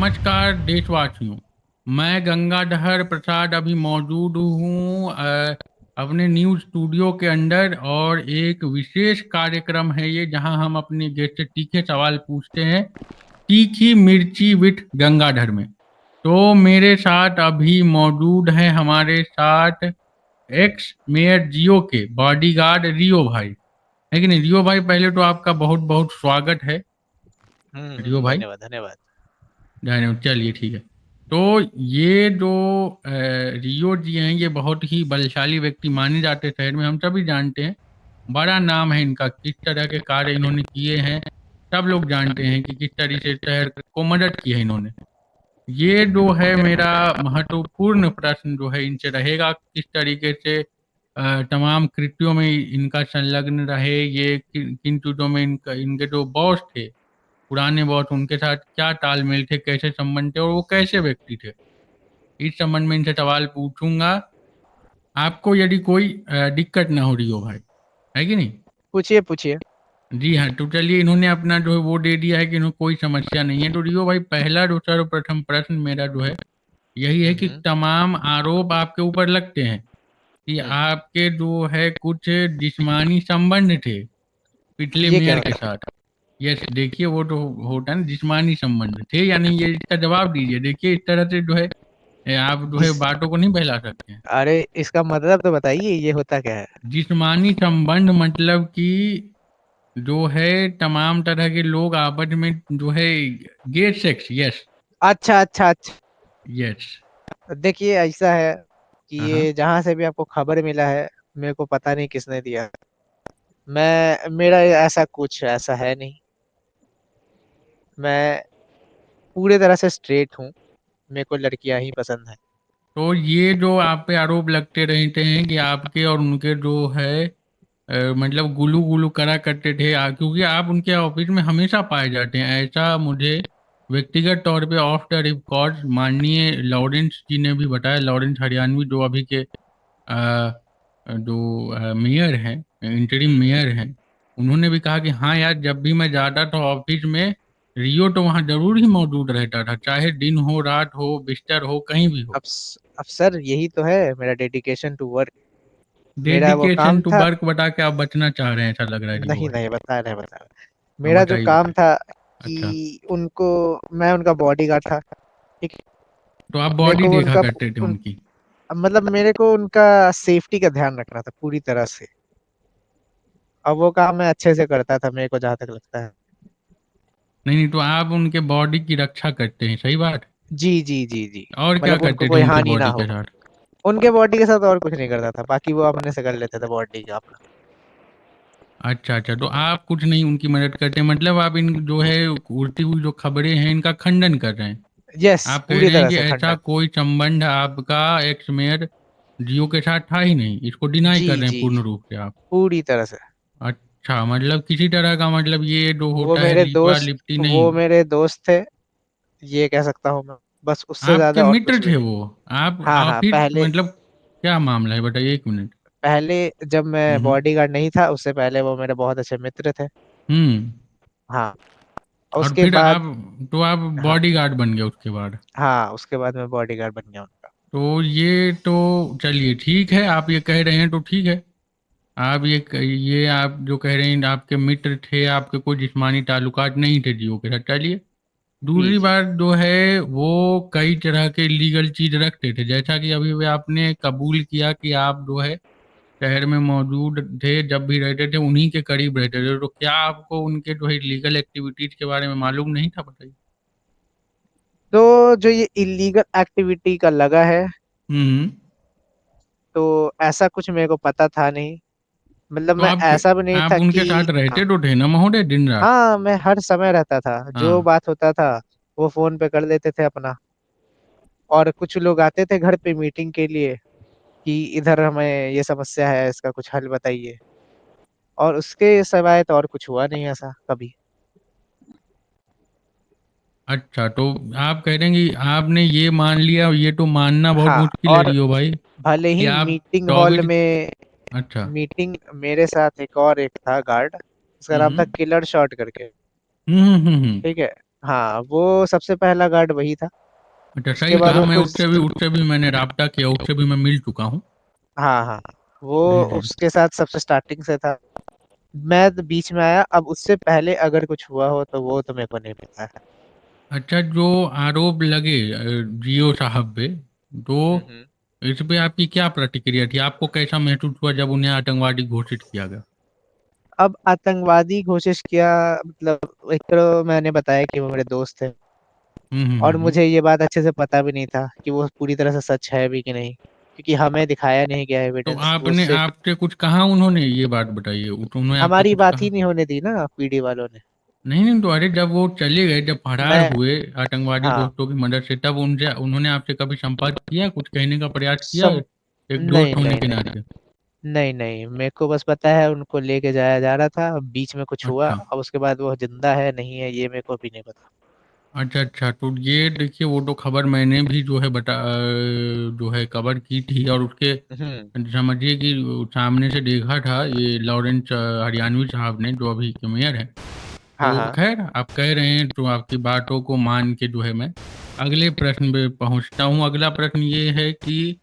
नमस्कार देशवासियों। मैं गंगाधर प्रसाद अभी मौजूद हूँ अपने न्यूज़ स्टूडियो के अंदर, और एक विशेष कार्यक्रम है ये जहाँ हम अपने गेस्ट से तीखे सवाल पूछते हैं। तीखी मिर्ची विथ गंगाधर में। तो मेरे साथ अभी मौजूद है हमारे साथ एक्स मेयर जियो के बॉडीगार्ड रियो भाई। है कि नहीं रियो भाई? पहले तो आपका बहुत बहुत स्वागत है रियो भाई। धन्यवाद धन्यवाद। धन्यवाद। चलिए ठीक है। तो ये जो रियो जी हैं, ये बहुत ही बलशाली व्यक्ति माने जाते हैं शहर में, हम सभी जानते हैं। बड़ा नाम है इनका, किस तरह के कार्य इन्होंने किए हैं सब लोग जानते हैं कि किस तरह से शहर को मदद की है इन्होंने। ये जो है मेरा महत्वपूर्ण प्रश्न जो है इनसे रहेगा, किस तरीके से तमाम कृत्यों में इनका संलग्न रहे, ये किन चीज़ों में इनका, इनके जो बॉस थे, पुराने बॉस, उनके साथ क्या तालमेल थे, कैसे संबंध थे और वो कैसे व्यक्ति थे। इस संबंध में इनसे सवाल पूछूंगा, आपको यदि कोई दिक्कत ना हो रियो भाई। है कि नहीं? पूछिए पूछिए। जी हाँ, तो चलिए, इन्होंने अपना जो है वो दे दिया है कि इन्होंने कोई समस्या नहीं है। तो रियो भाई, पहला जो सर्वप्रथम प्रश्न मेरा जो है यही है कि हम्म तमाम आरोप आपके ऊपर लगते हैं कि हम्म। आपके जो है कुछ जिस्मानी संबंध थे पिछले ये क्या मेयर के होता साथ। यस, देखिए वो तो होता है ना, जिस्मानी संबंध थे या नहीं, ये इसका जवाब दीजिए। देखिए, इस तरह से जो है आप जो है? है बातों को नहीं फैला सकते हैं। अरे इसका मतलब तो बताइए, ये होता क्या है? जिस्मानी संबंध मतलब कि जो है तमाम तरह के लोग आपस में जो है गे सेक्स। यस। अच्छा अच्छा अच्छा। यस। देखिए ऐसा है कि हाँ हाँ। ये जहाँ से भी आपको खबर मिला है, मेरे को पता नहीं किसने दिया। मैं मेरा ऐसा कुछ ऐसा है नहीं। मैं पूरे तरह से स्ट्रेट हूँ। मेरे को लड़कियां ही पसंद है। तो ये जो आप पे आरोप लगते रहते हैं कि आपके और उनके जो है मतलब गुलू गुलू करा करते थे, क्योंकि आप उनके ऑफिस में हमेशा पाए जाते हैं, ऐसा मुझे व्यक्तिगत तौर पे ऑफ द रिकॉर्ड माननीय लॉरेंस जी ने भी बताया। लॉरेंस हरियाणवी जो अभी के जो मेयर हैं, इंटरिम हम्म। मेयर हैं, उन्होंने भी कहा कि हाँ यार, जब भी मैं जाता था ऑफिस में, रियो तो वहाँ जरूर ही मौजूद रहता था, चाहे दिन हो रात हो बिस्तर हो कहीं भी हो। अब सर यही तो है मेरा डेडिकेशन टू वर्क। मेरा वो डेडिकेशन काम टू था। वर्क बता के आप बचना चाह रहे हैं, ऐसा लग रहा है रियो नहीं भाई। नहीं, बता रहे। हाँ, मेरा जो बताइए काम बताइए। था अच्छा, कि उनको, मैं उनका बॉडीगार्ड था। ठीक है। तो आप मेरे बॉडी को देखा उनका करते थे उनकी? मतलब मेरे को उनका सेफ्टी का ध्यान रखना था पूरी तरह से। अब वो काम मैं अच्छे से करता था, मेरे को जहाँ तक लगता है। नहीं नहीं, तो आप उनके बॉडी की रक्षा करते हैं, सही बात। जी जी जी जी। और क्या मतलब उनको करते थे कोई उनके हानि ना बॉडी के हो। साथ? उनके बॉडी के साथ और कुछ नहीं करता था, बाकी वो अपने से कर लेते थे बॉडी का अपना। अच्छा अच्छा, तो आप कुछ नहीं उनकी मदद करते, मतलब आप इन जो है उड़ती हुई जो खबरें हैं इनका खंडन कर रहे हैं। यस, आप कह पूरी रहे हैं तरह कि से ऐसा खंडन। कोई संबंध आपका एक्स मेयर जियो के साथ था ही नहीं, इसको डिनाई जी कर रहे हैं जी। पूर्ण रूप से आप। पूरी तरह से। अच्छा, मतलब किसी तरह का, मतलब ये जो वो होता है मेरे लीपा दोस्त लिपटी नहीं? वो मेरे दोस्त थे, ये कह सकता हूँ मैं। बस उससे आपके ज्यादा और मित्र कुछ भी थे नहीं। वो? आप हाँ हाँ, आप ही पहले। मतलब क्या मामला है, बताइए, एक मिनट। पहले जब मैं हम्म बॉडीगार्ड नहीं था, उससे पहले वो मेरे बहुत अच्छे मित्र थे। हम्म। हाँ। और और उसके फिर बाद। आप, तो आप हाँ बॉडीगार्ड बन गए उसके बाद? हाँ, उसके बाद मैं बॉडीगार्ड बन गया उनका। तो ये तो चलिए ठीक है, आप ये कह रहे हैं तो ठीक है। आप ये आप जो कह रहे हैं आपके मित्र थे, आपके कोई जिस्मानी ताल्लुकात नहीं थे जियो के साथ, चलिए। जी दूसरी जी। बात जो है, वो कई तरह के लीगल चीज रखते थे, जैसा कि अभी भी आपने कबूल किया कि आप जो है शहर में मौजूद थे, जब भी रहते थे उन्हीं के करीब रहते थे। तो क्या आपको उनके जो है लीगल एक्टिविटीज के बारे में मालूम नहीं था, बताइए। तो जो ये इलीगल एक्टिविटी का लगा है, हम्म। तो ऐसा कुछ मेरे को पता था नहीं। मतलब तो मैं ऐसा भी नहीं आप था उनके कि। साथ हाँ रहते तो थे ना महोदय, दिन रात? हाँ, मैं हर समय रहता था, जो हाँ। बात होता था वो फोन पे कर लेते थे अपना। और कुछ लोग आते थे घर पे मीटिंग के लिए कि इधर हमें ये समस्या है, इसका कुछ हल बताइए। और उसके सिवाय तो और कुछ हुआ नहीं ऐसा कभी। अच्छा, तो आप कह रहे हैं कि आपने ये मान लिया, ये तो मानना बहुत हाँ। मुश्किल है और रियो भाई, भले कि ही आप मीटिंग हॉल 24। में। अच्छा। मीटिंग मेरे साथ एक और एक था गार्ड, उसका नाम था हम्म किलर शॉट करके। हम्म हम्म हम्म हम्म। ठीक है। हाँ, वो सबसे पहला गार्ड वही था। अच्छा, उसके सही बाद कहा। वो मैं कुछ उससे भी मैंने राब्ता किया, उससे भी मैं मिल चुका हूँ। हाँ, हाँ, वो जी, जी। उसके साथ सबसे स्टार्टिंग से था। मैं तो बीच में आया, अब उससे पहले अगर कुछ हुआ हो तो वो तो मेरे को नहीं पता है। अच्छा, जो आरोप लगे जियो साहब पे, तो हुँ, हुँ। इस पे आपकी क्या प्रतिक्रिया थी? आपको कैसा महसूस हुआ जब उन्हें आतंकवादी घोषित किया गया? अब आतंकवादी घोषित किया, मतलब एक तो मैंने बताया कि वो मेरे दोस्त थे हम्म, हम्म, और मुझे ये बात अच्छे से पता भी नहीं था कि वो पूरी तरह से सच है भी कि नहीं, क्योंकि हमें दिखाया नहीं गया तो एविडेंस, वो आपने सिर्फ आपसे कुछ कहा उन्होंने? ये बात बताइए, उन्होंने आपसे हमारी कुछ बात ही कहा? नहीं होने दी ना पीडी वालों ने। नहीं, नहीं, तो अरे जब वो चले गए, जब फरार मैं हुए आतंकवादी हाँ, दोस्तों की मदद से, तब उनसे उन्होंने आपसे कभी संपर्क किया, कुछ कहने का प्रयास किया, सम एक नहीं, दोस्त होने नहीं, के नहीं, नाते? नहीं, नहीं, मेरे को बस पता है उनको लेके जाया जा रहा था, बीच में कुछ हुआ, अच्छा, अब उसके बाद वो जिंदा है नहीं है ये मेरे को भी नहीं पता। अच्छा, अच्छा। तो ये देखिए, वो तो खबर मैंने भी जो है जो है कवर की थी, और उसके हम्म। समझिए कि सामने से देखा था ये लॉरेंस हरियाणवी साहब ने, जो अभी के मेयर है। हाँ, तो हाँ। खैर, आप कह रहे हैं तो आपकी बातों को मान के जो है मैं अगले प्रश्न पे पहुंचता हूँ। अगला प्रश्न ये है कि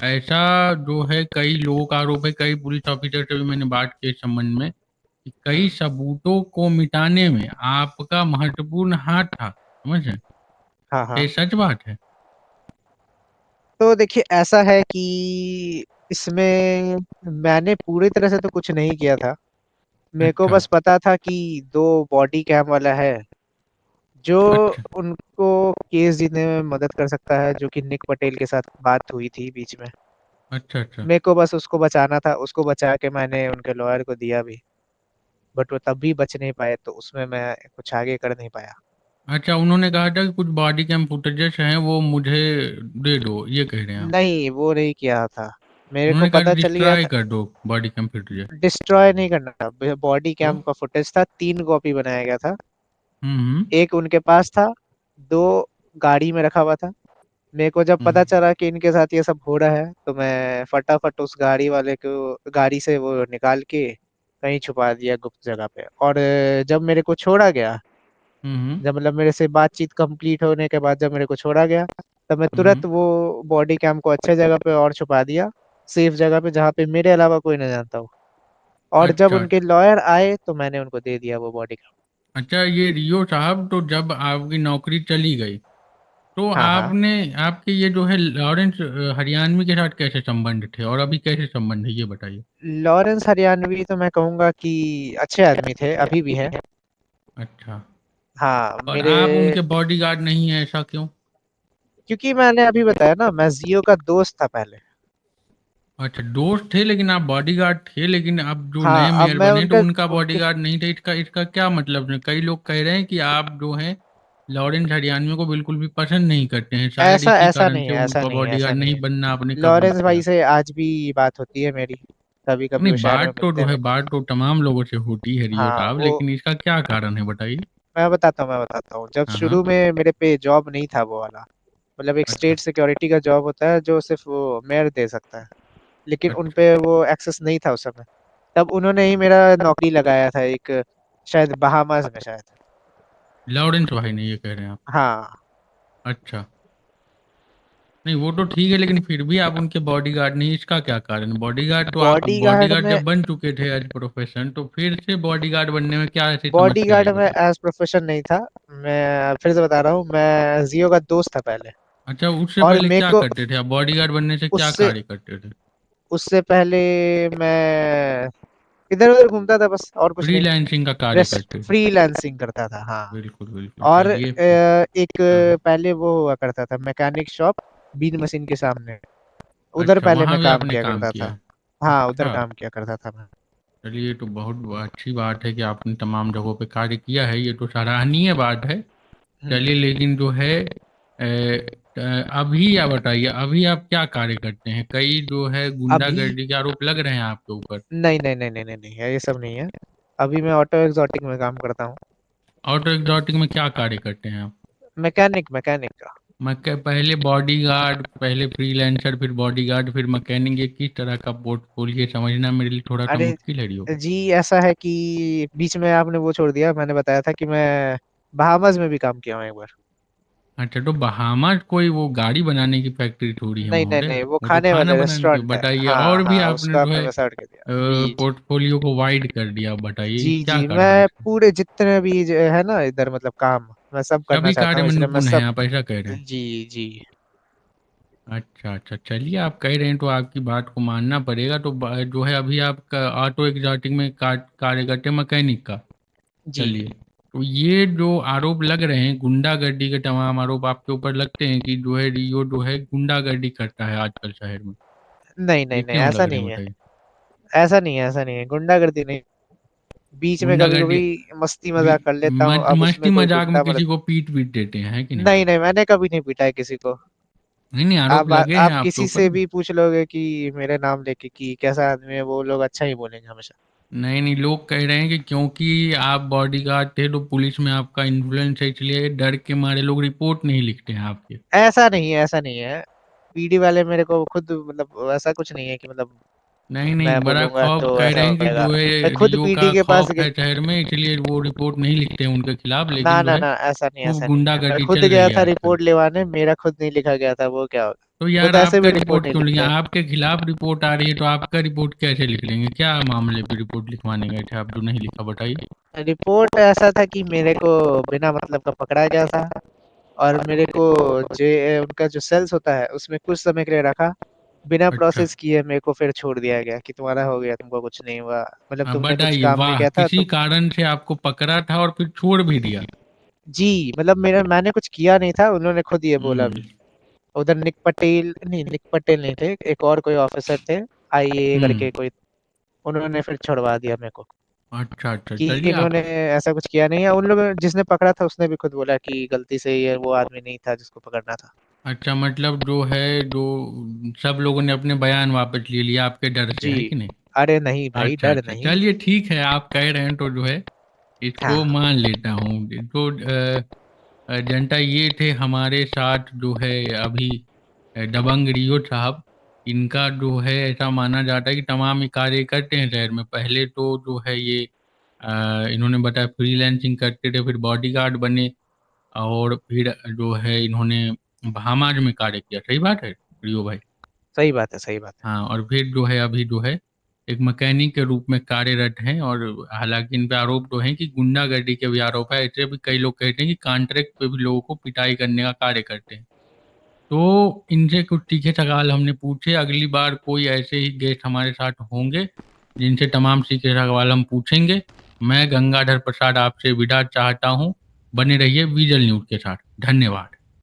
ऐसा जो है कई लोगों का आरोप है, कई पुलिस ऑफिसर से भी मैंने बात की इस संबंध में, कि कई हम्म। सबूतों को मिटाने में आपका महत्वपूर्ण हाथ था, समझ रहे हैं? हाँ, ये हाँ। सच बात है? तो देखिए ऐसा है कि इसमें मैंने पूरी तरह से तो कुछ नहीं किया था। मेरे को अच्छा, बस पता था कि 2 बॉडी कैम वाला है, जो अच्छा, उनको केस जीतने में मदद कर सकता है, जो कि निक पटेल के साथ बात हुई थी बीच में। अच्छा, अच्छा, मेरे को बस उसको बचाना था, उसको बचा के मैंने उनके लॉयर को दिया भी, बट वो तब भी बच नहीं पाए, तो उसमें मैं कुछ आगे कर नहीं पाया। अच्छा। उन्होंने कहा था कि कुछ बॉडी कैम फुटेजेस हैं, वो मुझे दे दो, ये कह रहे हैं आप? नहीं, वो नहीं किया था। मेरे को उन्होंने कहा पता चल गया डिस्ट्रॉय था। कर दो बॉडी कैम फुटेजेस। डिस्ट्रॉय नहीं करना था, बॉडी तो कैम का फुटेज था, 3 कॉपी बनाया गया था। हम्म, हम्म, एक उनके पास था, 2 गाड़ी में रखा हुआ था। मेरे को जब पता हम्म। चला कि इनके साथ ये सब हो रहा है, तो मैं फटाफट उस गाड़ी वाले को गाड़ी से वो निकाल के कहीं छुपा दिया गुप्त जगह पे। और जब मेरे को छोड़ा गया, हम्म, जब मतलब मेरे से बातचीत कंप्लीट होने के बाद जब मेरे को छोड़ा गया, तब मैं हम्म। तुरंत वो बॉडी कैम को अच्छे जगह पे और छुपा दिया, सेफ जगह पे जहाँ पे मेरे अलावा कोई न जानता हो। और जब अच्छा, उनके अच्छा, लॉयर आए तो मैंने उनको दे दिया वो बॉडी कैम। अच्छा। ये रियो साहब, तो जब आपकी नौकरी चली गई, तो हाँ, हाँ। आपने आपके ये जो है लॉरेंस हरियाणवी के साथ कैसे संबंध थे, और अभी कैसे संबंध है, ये बताइए? लॉरेंस हरियाणवी तो मैं कहूँगा कि अच्छे आदमी थे, अभी भी हैं। अच्छा। हाँ, और मेरे आप उनके बॉडीगार्ड नहीं है, ऐसा क्यों? क्योंकि मैंने अभी बताया ना, मैं जियो का दोस्त था पहले। अच्छा, दोस्त थे, लेकिन आप बॉडीगार्ड थे, लेकिन अब जो हाँ, नए अब मेयर मैं बने तो उनका उनका उनके बॉडीगार्ड नहीं थे। इसका इसका क्या मतलब है? कई लोग कह रहे हैं कि आप जो है लॉरेंस हरियाणवी को बिल्कुल भी पसंद नहीं करते हैं, शायद ऐसा इसी ऐसा कारण नहीं से है, ऐसा उनका नहीं है, ऐसा बॉडीगार्ड नहीं नहीं है। बनना आपने कबूल लॉरेंस भाई किया। से आज भी बात होती है मेरी, कभी-कभी नहीं, वो शहर में बात तो मिलते जो हैं है, मेरे को। बात तो तमाम लोगों से होती है रियो हाँ, साहब, वो लेकिन इसका क्या कारण है, बताइए? मैं बताता हूँ। जब हाँ, हाँ। शुरू में मेरे पे जॉब नहीं था वो वाला, मतलब एक अच्छा, स्टेट सिक्योरिटी का जॉब होता है जो सिर्फ़ वो मेयर दे सकता है, लेकिन उन अच्छा। पे वो एक्सेस नहीं था उस समय। तब उन्होंने ही मेरा नौकरी लगाया था एक, शायद बहामास में शायद। लॉरेंस भाई ने, ये कह रहे हैं आप? हाँ, अच्छा। नहीं, वो तो ठीक है, लेकिन फिर भी आप उनके बॉडीगार्ड नहीं, इसका क्या कारण? बॉडीगार्ड तो आप बॉडीगार्ड बॉडीगार्ड में जब बन चुके थे एज प्रोफेशन, तो फिर से बॉडीगार्ड बनने में क्या ऐसी समस्या बॉडीगार्ड आई, में बताइए? एज़ प्रोफ़ेशन नहीं था। मैं फिर से बता रहा हूँ, मैं जियो का दोस्त था पहले। अच्छा, उससे और पहले मेरे क्या को करते थे आप? बॉडीगार्ड बनने से क्या उससे कार्य करते थे? उससे पहले मैं इधर-उधर घूमता था बस, और कुछ नहीं। फ्रीलांसिंग का कार्य रेस्ट करते थे? फ्रीलांसिंग करता था, हाँ। बिल्कुल, बिल्कुल, और चलिए। एक हाँ, हाँ। पहले वो हुआ करता था मैकेनिक शॉप, बीन मशीन के सामने। उधर अच्छा, पहले वहाँ मैं भी काम आपने किया काम करता किया था। है? हाँ, उधर अच्छा। काम किया करता था मैं। चलिए, तो बहुत अच्छी बात है कि आपने तमाम जगहों पे कार्य किया है, ये तो सराहनीय बात है। हुँ। चलिए, लेकिन जो है अभी आप बताइए, अभी आप क्या कार्य करते हैं? कई जो है अभी गुंडागर्दी के आरोप लग रहे हैं आपके ऊपर। नहीं, नहीं, नहीं, नहीं, नहीं, नहीं, ये सब नहीं है। अभी मैं ऑटो एक्सोटिक में काम करता हूँ। ऑटो एग्जॉटिक में क्या कार्य करते हैं आप? मैकेनिक मैकेनिक का। पहले बॉडीगार्ड, पहले फ्रीलांसर, फिर बॉडीगार्ड, फिर मैकेनिक, ये किस तरह का पोर्टफोलियो समझना मेरे लिए थोड़ा सा अरे मुश्किल है, रियो। जी, ऐसा है कि बीच में आपने वो छोड़ दिया, मैंने बताया था कि मैं बहामास में भी काम किया हूँ एक बार। अच्छा, तो बहामा कोई वो गाड़ी बनाने की फैक्ट्री थोड़ी है नहीं, नहीं, महोदय, नहीं, वो वो तो खाने खाना वाला बनाने की। रेस्टोरेंट है। बताइए, हाँ, और भी हाँ, आपने उसको जो आपने है मिस आउट कर दिया। जी, जी। पोर्टफोलियो को वाइड कर दिया। बताइए जी, क्या जी, करना है मैं इसमें? पूरे जितने भी जो है ना इधर मतलब काम, मैं सब करना सभी चाहता कार्य हूँ, में इसलिए मैं निपुण हैं सब। आप, ऐसा कह रहे हैं? जी, जी। अच्छा अच्छा, चलिए आप कह रहे हैं तो आपकी बात को मानना पड़ेगा। तो जो है अभी आप ऑटो एग्जॉटिक में कार्य करते हैं, मैकेनिक का। जी। चलिए, तो ये जो आरोप लग रहे हैं, गुंडागर्दी के तमाम आरोप आपके ऊपर लगते हैं कि जो है रियो जो है गुंडागर्दी करता है आजकल शहर में। नहीं, ये नहीं, नहीं, क्यों लग ऐसा रहे हैं नहीं है। बताइए? ऐसा नहीं है, ऐसा नहीं है, गुंडागर्दी नहीं। बीच में गुंडागर्दी। कभी-कभी मस्ती मज़ाक कर लेता हूँ, अब मस्ती उसमें कोई मजाक में गुंडा मर। किसी को पीट पीट देते हैं, है कि नहीं? नहीं, नहीं, मैंने कभी नहीं पीटा है किसी को। नहीं नहीं, आरोप लगे हैं आप आपके किसी ऊपर। से भी पूछ लोगे कि मेरे नाम लेके कि कैसा आदमी है, वो लोग अच्छा ही बोलेंगे हमेशा। नहीं नहीं, लोग कह रहे हैं कि क्योंकि आप बॉडीगार्ड थे तो पुलिस में आपका इन्फ्लुएंस है, इसलिए डर के मारे लोग रिपोर्ट नहीं लिखते हैं आपके। ऐसा नहीं है, ऐसा नहीं है। पीडी वाले मेरे को खुद मतलब ऐसा कुछ नहीं है कि मतलब नहीं नहीं, मैं बड़ा बोलूँगा खौफ तो कह ऐसा रहे हो हैं कि पाएगा। जो है मैं खुद रियो पीडी का के पास खौफ है शहर में, इसलिए वो रिपोर्ट नहीं लिखते हैं उनके खिलाफ, ना, लेकिन जो ना, है ना, ऐसा नहीं, खूब ऐसा नहीं है। मैं गुंडागर्दी खुद चल गया रही है था आजकल। रिपोर्ट लिखवाने, मेरा खुद नहीं लिखा गया था, वो क्या होगा? तो वो यार तो ऐसे आपका भी रिपोर्ट रिपोर्ट नहीं क्यों लिखे? लिखते हैं। आपके खिलाफ रिपोर्ट आ रही है तो आपका रिपोर्ट कैसे लिख लेंगे? क्या मामले पे रिपोर्ट लिखवाने गए थे आप जो नहीं लिखा, बताइए। रिपोर्ट ऐसा था कि मेरे को बिना मतलब का पकड़ा गया था, और मेरे को जे उनका जो सेल्स होता है, उसमें कुछ समय के लिए रखा। बिना अच्छा। प्रोसेस किए मेरे को फिर छोड़ दिया गया कि तुम्हारा हो गया, तुमको कुछ नहीं हुआ। मतलब हाँ तुमने कुछ बताइए, काम नहीं वाह, किया था किसी तो। कारण से आपको पकड़ा था और फिर छोड़ भी दिया। जी, मतलब मैंने कुछ किया नहीं था, उन्होंने खुद ये बोला हम्म। भी। उधर निक पटेल नहीं, निक पटेल नहीं थे, एक और कोई ऑफिसर थे, आईएए हम्म। करके कोई। उन्होंने फिर छुड़वा दिया मेरे को अच्छा अच्छा, कि चलिए आप। इन्होंने ऐसा कुछ किया नहीं है। उन लोग जिसने पकड़ा था उसने भी खुद बोला कि गलती से ये वो आदमी नहीं था जिसको पकड़ना था। अच्छा, मतलब जो है, जो सब लोगों ने अपने बयान वापस ले लिया आपके डर से, जी। है कि नहीं? अरे नहीं भाई, अच्छा डर अच्छा, नहीं। चलिए ठीक है, आप कह रहे हैं तो जो है इसको हाँ। मान लेता हूँ। तो जनता ये थे हमारे साथ जो है अभी दबंग रियो साहब। इनका जो है ऐसा माना जाता है कि तमाम ये कार्य करते हैं शहर में। पहले तो जो है ये इन्होंने बताया फ्रीलांसिंग करते थे, फिर बॉडीगार्ड बने, और फिर जो है इन्होंने बहामाज में कार्य किया। सही बात है रियो भाई? सही बात है, सही बात है। हाँ, और फिर जो है अभी जो है एक मैकेनिक के रूप में कार्यरत हैं। और हालांकि इन पे आरोप तो है कि गुंडागर्दी के भी आरोप है। ऐसे भी कई लोग कहते हैं कि कॉन्ट्रैक्ट पे भी लोगों को पिटाई करने का कार्य करते हैं। तो इनसे कुछ तीखे सवाल हमने पूछे। अगली बार कोई ऐसे ही गेस्ट हमारे साथ होंगे जिनसे तमाम तीखे सवाल हम पूछेंगे। मैं गंगाधर प्रसाद आपसे विदा चाहता हूँ। बने रहिए विजल न्यूज के साथ। धन्यवाद।